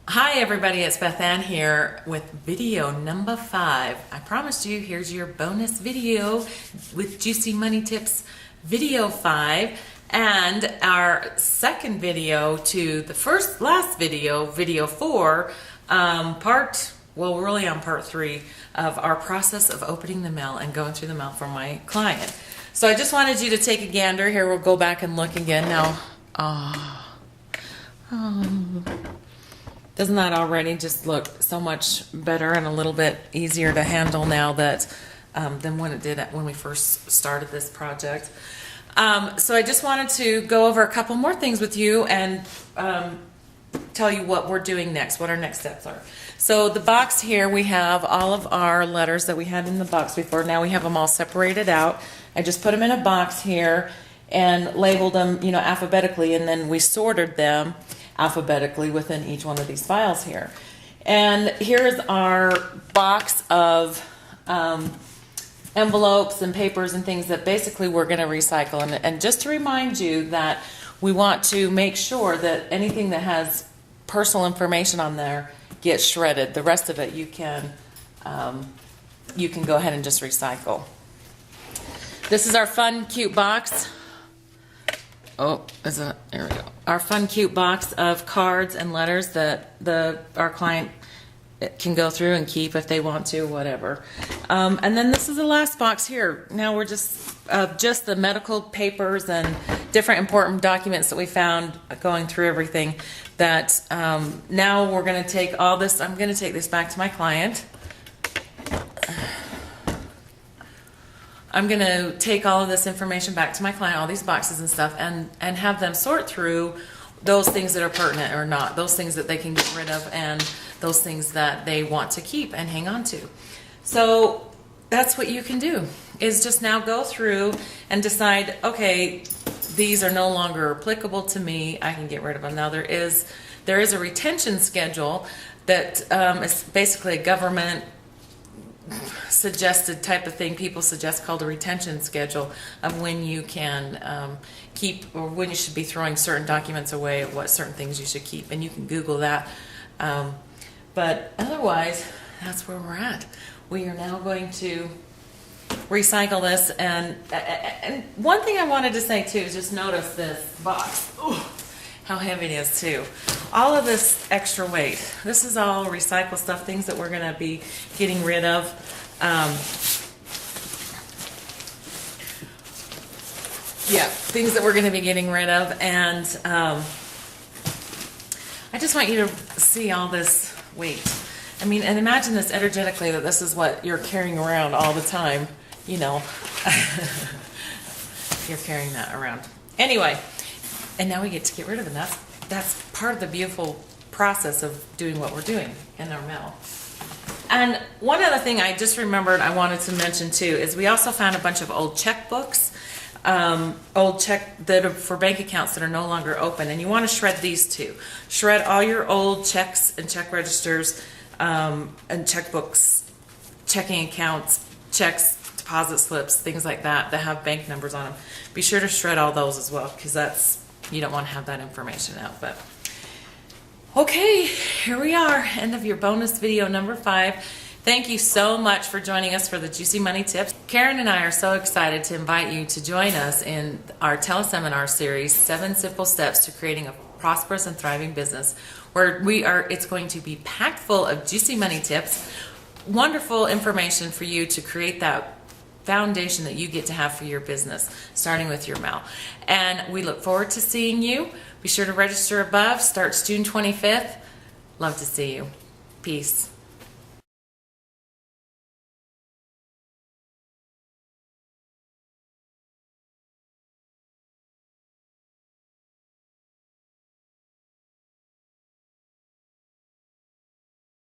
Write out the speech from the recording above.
Hi everybody, it's Beth Ann here with video number 5. I promised you, here's your bonus video with Juicy Money Tips video 5, and our second video to the last video, video 4, we're really on part 3 of our process of opening the mail and going through the mail for my client. So I just wanted you to take a gander. Here, we'll go back and look again now. Doesn't that already just look so much better and a little bit easier to handle now that than when it did when we first started this project? So I just wanted to go over a couple more things with you and tell you what we're doing next, what our next steps are. So the box here, we have all of our letters that we had in the box before. Now we have them all separated out. I just put them in a box here and labeled them, alphabetically, and then we sorted them alphabetically within each one of these files here. And here's our box of envelopes and papers and things that basically we're going to recycle. And just to remind you that we want to make sure that anything that has personal information on there gets shredded. The rest of it you can go ahead and just recycle. This is our fun, cute box. There we go. Our fun, cute box of cards and letters that our client can go through and keep if they want to, whatever. And then this is the last box here. Now we're just the medical papers and different important documents that we found going through everything. That now we're going to take all this. I'm going to take this back to my client. I'm going to take all of this information back to my client, all these boxes and stuff, and have them sort through those things that are pertinent or not, those things that they can get rid of, and those things that they want to keep and hang on to. So that's what you can do, is just now go through and decide, okay, these are no longer applicable to me, I can get rid of them. Now there is a retention schedule that is basically a government suggested type of thing people suggest, called a retention schedule, of when you can keep, or when you should be throwing certain documents away, what certain things you should keep, and you can Google that. But otherwise, that's where we're at. We are now going to recycle this, and one thing I wanted to say too is just notice this box. Ooh, how heavy it is too. All of this extra weight. This is all recycle stuff, things that we're going to be getting rid of. Things that we're going to be getting rid of. And I just want you to see all this weight. I mean, and imagine this energetically, that this is what you're carrying around all the time. You're carrying that around. Anyway, and now we get to get rid of it. That's part of the beautiful process of doing what we're doing in our mail. And one other thing I just remembered I wanted to mention too is we also found a bunch of old checkbooks, that are for bank accounts that are no longer open, and you want to shred these too. Shred all your old checks and check registers, and checkbooks, checking accounts, checks, deposit slips, things like that have bank numbers on them. Be sure to shred all those as well, because you don't want to have that information out. But okay, here we are, end of your bonus video number 5. Thank you so much for joining us for the Juicy Money Tips. Karen and I are so excited to invite you to join us in our teleseminar series, 7 Simple Steps to Creating a Prosperous and Thriving Business, where it's going to be packed full of juicy money tips, wonderful information for you to create that foundation that you get to have for your business, starting with your mail. And we look forward to seeing you. Be sure to register above. Starts June 25th. Love to see you. Peace.